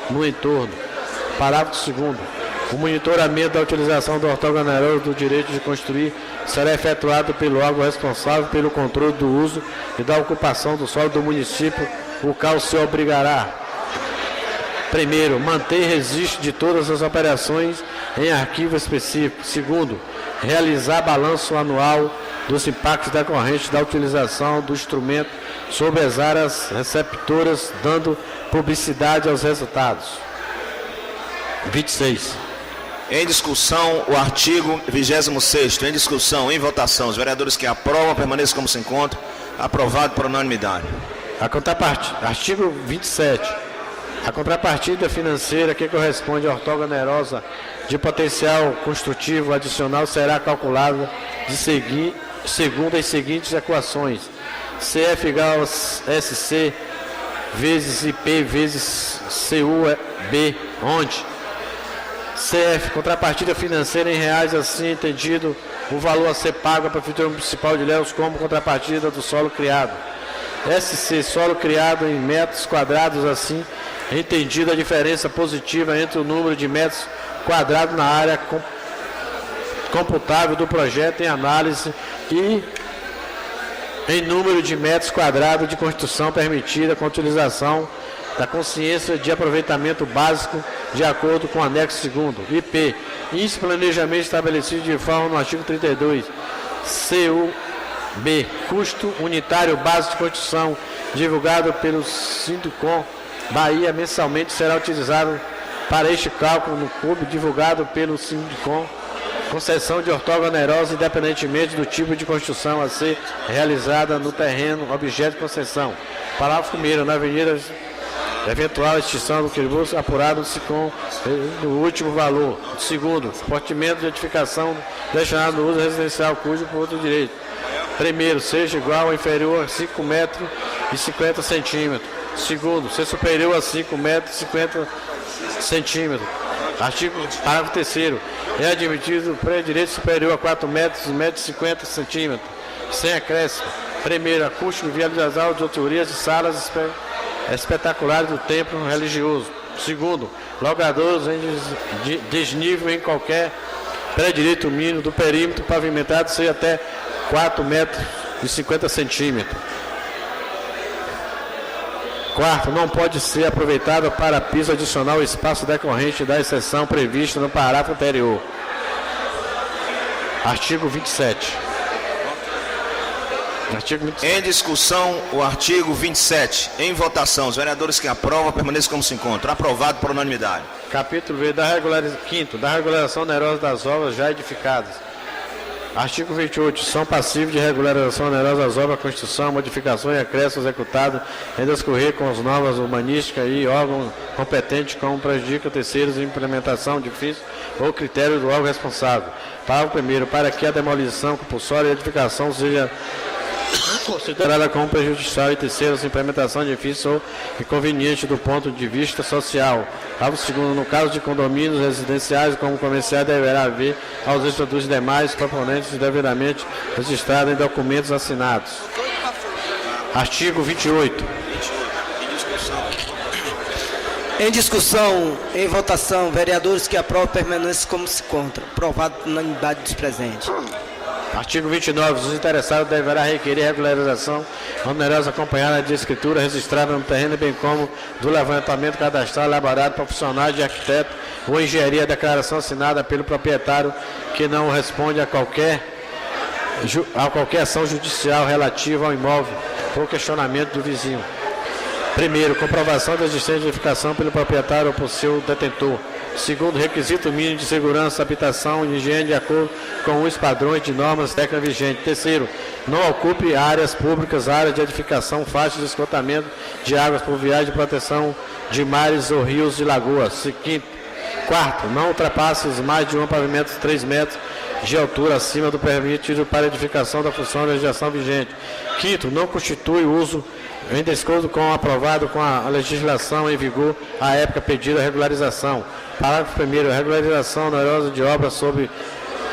no entorno. Parágrafo 2º. O monitoramento da utilização do outorga onerosa do direito de construir será efetuado pelo órgão responsável pelo controle do uso e da ocupação do solo do município, o qual se obrigará: primeiro, manter registro de todas as operações em arquivo específico. Segundo, realizar balanço anual dos impactos decorrentes da utilização do instrumento sobre as áreas receptoras, dando publicidade aos resultados. 26. Em discussão, o artigo 26º. Em discussão, em votação. Os vereadores que aprovam permaneçam como se encontram. Aprovado por unanimidade. A contrapartida. Artigo 27. A contrapartida financeira que corresponde à outorga onerosa de potencial construtivo adicional será calculada segundo as seguintes equações: CF igual a SC vezes IP vezes CUB, onde CF, contrapartida financeira em reais, assim entendido, o valor a ser pago à Prefeitura Municipal de Ilhéus como contrapartida do solo criado. SC, solo criado em metros quadrados, assim entendido a diferença positiva entre o número de metros quadrados na área computável do projeto em análise e em número de metros quadrados de construção permitida com a utilização da consciência de aproveitamento básico de acordo com o anexo 2º. IP, índice de planejamento estabelecido de forma no artigo 32. CUB, custo unitário básico de construção, divulgado pelo Sindicom Bahia mensalmente, será utilizado para este cálculo no CUB divulgado pelo Sindicom. Concessão de outorga onerosa independentemente do tipo de construção a ser realizada no terreno objeto de concessão. Parágrafo 1º. Na avenida, eventual extinção do tributo apurado-se com o último valor. Segundo, portimento de edificação destinado no uso residencial cujo por outro direito. Primeiro, seja igual ou inferior a 5 metros e 50 centímetros. Segundo, ser superior a 5 metros e 50 centímetros. Parágrafo 3º. É admitido pré-direito superior a 4 metros e 50 centímetros, sem acréscimo. Primeiro, acústico, viabilização de autorias e salas espetaculares do templo religioso. Segundo, logradouros em desnível em qualquer pré-direito mínimo do perímetro pavimentado seja até 4 metros e 50 centímetros. Quarto, não pode ser aproveitado para piso adicional o espaço decorrente da exceção prevista no parágrafo anterior. Artigo 27. Em discussão, o artigo 27. Em votação, os vereadores que aprovam permaneçam como se encontram. Aprovado por unanimidade. Capítulo V. Quinto, da regularização onerosa das obras já edificadas. Artigo 28. São passíveis de regularização onerosa das obras, construção, modificação e acréscimo executado em descorrer com as normas urbanísticas e órgãos competentes, como prejudica terceiros em implementação difícil ou critério do órgão responsável. Parágrafo 1º. Para que a demolição compulsória e edificação seja considerada como prejudicial e terceiros, implementação difícil ou inconveniente do ponto de vista social. Parágrafo 2º. No caso de condomínios residenciais como comerciais, deverá haver ausência dos demais proponentes devidamente registrados em documentos assinados. Artigo 28. Em discussão, em votação, vereadores que aprovam permanecem como se encontram. Aprovado por unanimidade dos presentes. Artigo 29. Os interessados deverá requerer regularização onerosa acompanhada de escritura registrada no terreno, bem como do levantamento cadastral elaborado por profissionais de arquiteto ou engenharia, declaração assinada pelo proprietário que não responde a qualquer ação judicial relativa ao imóvel ou questionamento do vizinho. Primeiro, comprovação da existência de edificação pelo proprietário ou por seu detentor. Segundo, requisito mínimo de segurança, habitação e higiene de acordo com os padrões de normas técnicas vigentes. Terceiro, não ocupe áreas públicas, áreas de edificação, faixas de esgotamento de águas pluviais, de proteção de mares ou rios e lagoas. Quarto, não ultrapasse os mais de um pavimento de 3 metros de altura acima do permitido para edificação da função de legislação vigente. Quinto, não constitui uso em desconto com aprovado com a legislação em vigor à época pedida a regularização. Parágrafo 1º. A regularização onerosa de obras sobre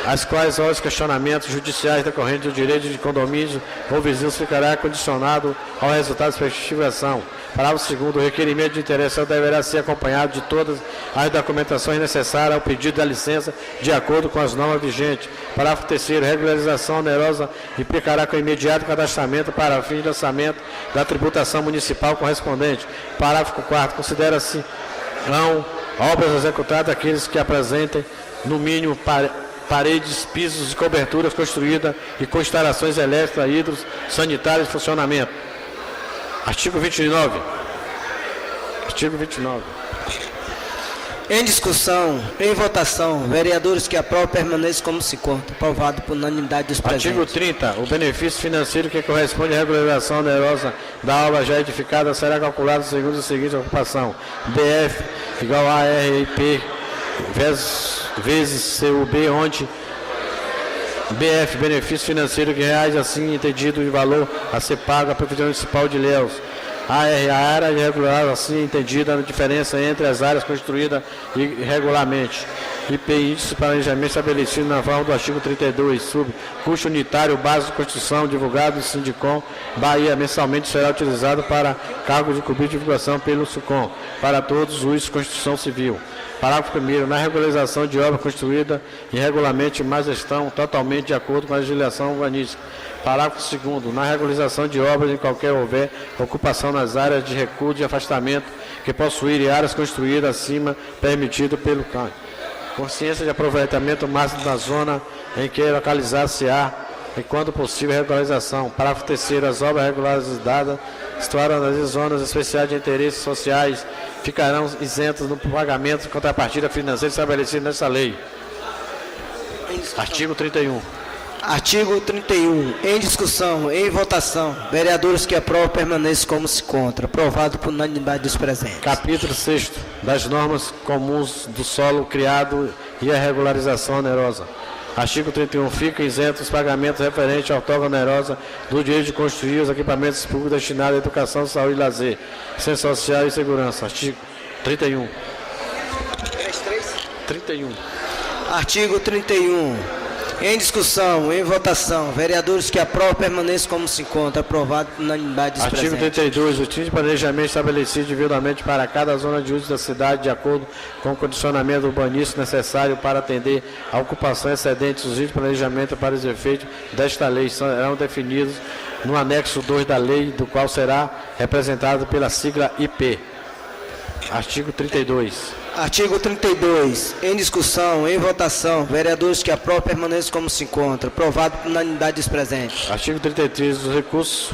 as quais os questionamentos judiciais decorrentes do direito de condomínio ou vizinhos ficará condicionado ao resultado da investigação. Parágrafo 2º. O requerimento de interesse deverá ser acompanhado de todas as documentações necessárias ao pedido da licença, de acordo com as normas vigentes. Parágrafo 3º. Regularização onerosa implicará com imediato cadastramento para fins de lançamento da tributação municipal correspondente. Parágrafo 4º. Considera-se obras executadas aqueles que apresentem, no mínimo, paredes, pisos e coberturas construídas e com instalações elétricas, hidros, sanitárias em funcionamento. Artigo 29. Artigo 29. Em discussão, em votação, vereadores que aprovam permaneçam como se encontra. Aprovado por unanimidade dos presentes. Artigo 30. O benefício financeiro que corresponde à regularização onerosa da obra já edificada será calculado segundo a seguinte ocupação: BF igual a RIP vezes CUB, onde BF, benefício financeiro que reais assim entendido de valor a ser pago à Prefeitura Municipal de Ilhéus. A área irregular assim entendida a diferença entre as áreas construídas irregularmente. IP, índice de planejamento estabelecido na forma do artigo 32, custo unitário base de construção divulgado do Sindicom Bahia mensalmente será utilizado para cargo de cobrir divulgação pelo SUCOM para todos os usos de construção civil. Parágrafo 1º. Na regularização de obra construída irregularmente, mas estão totalmente de acordo com a legislação urbanística. Parágrafo 2º. Na regularização de obras em qualquer houver ocupação nas áreas de recuo de afastamento que possuírem áreas construídas acima permitido pelo CAN. Consciência de aproveitamento máximo da zona em que localizar-se-á e, quando possível, regularização. Parágrafo 3º. As obras regularizadas situadas nas zonas especiais de interesses sociais ficarão isentas no pagamento de contrapartida financeira estabelecida nessa lei. Artigo 31. Artigo 31. Em discussão, em votação, vereadores que aprovam permaneçam como se encontra. Aprovado por unanimidade dos presentes. Capítulo 6º. Das normas comuns do solo criado e a regularização onerosa. Artigo 31. Ficam isentos os pagamentos referentes à outorga onerosa do direito de construir os equipamentos públicos destinados à educação, saúde e lazer, ciência social e segurança. Artigo 31. 31. Artigo 31. Em discussão, em votação, vereadores que aprovam permaneçam como se encontra. Aprovado por unanimidade dos presentes. Artigo 32. O tipo de planejamento estabelecido individualmente para cada zona de uso da cidade, de acordo com o condicionamento urbanístico necessário para atender a ocupação excedente, os itens de planejamento para os efeitos desta lei serão definidos no anexo 2 da lei, do qual será representado pela sigla IP. Artigo 32. Artigo 32. Em discussão, em votação, vereadores que aprovam permaneçam como se encontra. Aprovado por unanimidade dos presentes. Artigo 33. Os recursos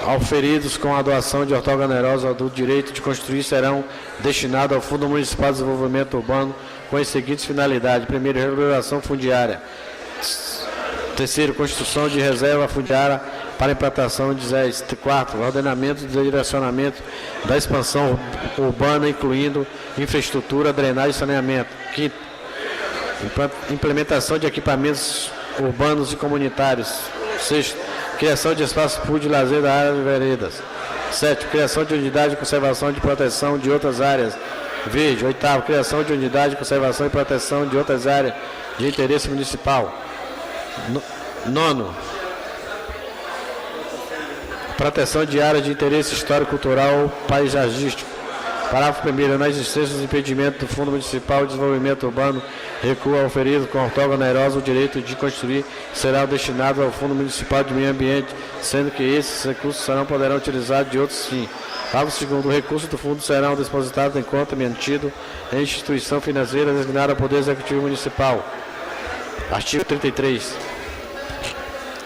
auferidos com a doação de outorga onerosa do direito de construir serão destinados ao Fundo Municipal de Desenvolvimento Urbano com as seguintes finalidades: primeiro, regulação fundiária. Terceiro, construção de reserva fundiária para implantação de ZES. Quarto, ordenamento e direcionamento da expansão urbana, incluindo infraestrutura, drenagem e saneamento. Quinto, implementação de equipamentos urbanos e comunitários. Sexto, criação de espaços públicos de lazer da área de veredas. Sétimo, criação de unidade de conservação e de proteção de outras áreas verde. Oitavo, criação de unidade de conservação e proteção de outras áreas de interesse municipal. Nono, proteção de áreas de interesse histórico, cultural, paisagístico. Parágrafo 1º. Na existência dos impedimentos do Fundo Municipal de Desenvolvimento Urbano, recurso oferido com outorga onerosa, o direito de construir será destinado ao Fundo Municipal de Meio Ambiente, sendo que esses recursos poderão utilizados de outros fins. Parágrafo 2º. Os recursos do fundo serão depositados em conta mantido em instituição financeira designada ao Poder Executivo Municipal. Artigo 33.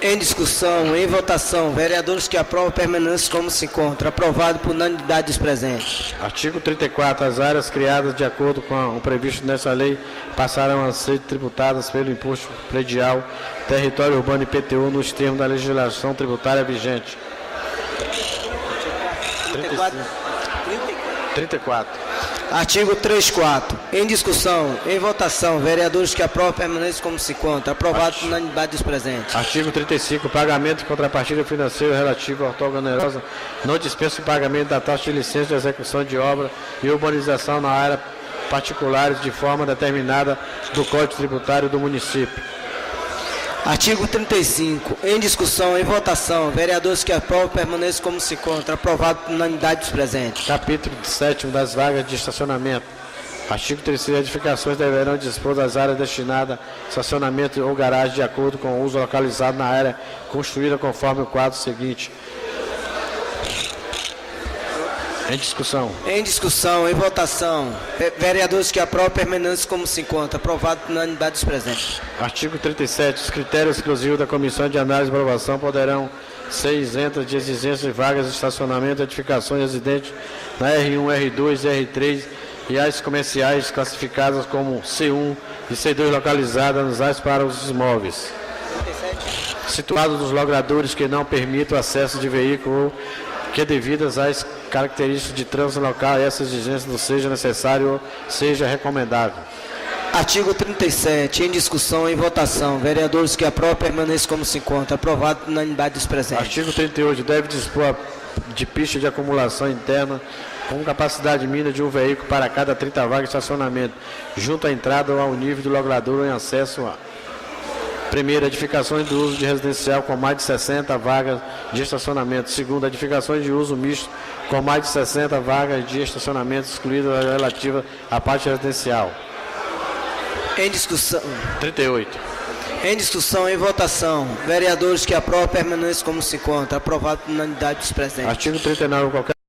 Em discussão, em votação, vereadores que aprovam permanecem como se encontra. Aprovado por unanimidade dos presentes. Artigo 34. As áreas criadas de acordo com o previsto nessa lei passarão a ser tributadas pelo imposto predial, território urbano e IPTU nos termos da legislação tributária vigente. 34. Artigo 34. Em discussão, em votação, vereadores que aprovam permanecem como se encontra. Aprovado por unanimidade dos presentes. Artigo 35. Pagamento de contrapartida financeira relativa à outorga onerosa não dispensa o pagamento da taxa de licença de execução de obra e urbanização na área particulares de forma determinada do Código Tributário do município. Artigo 35. Em discussão, em votação. Vereadores que aprovam permaneçam como se encontram. Aprovado por unanimidade dos presentes. Capítulo 7 das vagas de estacionamento. Artigo 3º. Edificações deverão dispor das áreas destinadas a estacionamento ou garagem de acordo com o uso localizado na área construída conforme o quadro seguinte. Em discussão. Em discussão, em votação. Vereadores que aprovam permaneçam como se encontram. Aprovado por unanimidade dos presentes. Artigo 37. Os critérios exclusivos da Comissão de Análise e Aprovação poderão ser isentos de exigência de vagas de estacionamento de edificações residentes na R1, R2 e R3 e áreas comerciais classificadas como C1 e C2 localizadas nas áreas para os imóveis situados nos logradouros que não permitam o acesso de veículo que devidas às características de trânsito local essa exigência não seja necessária ou seja recomendável. Artigo 37. Em discussão, em votação. Vereadores que aprovam permaneçam como se encontram. Aprovado por unanimidade dos presentes. Artigo 38. Deve dispor de pista de acumulação interna com capacidade mínima de um veículo para cada 30 vagas de estacionamento, junto à entrada ou ao nível do logradouro em acesso a primeiro, edificações do uso de residencial com mais de 60 vagas de estacionamento. Segundo, edificações de uso misto com mais de 60 vagas de estacionamento, excluída a relativa à parte residencial. Em discussão. 38. Em discussão, em votação. Vereadores que aprovam permaneçam como se encontram. Aprovado por unanimidade dos presentes. Artigo 39. Qualquer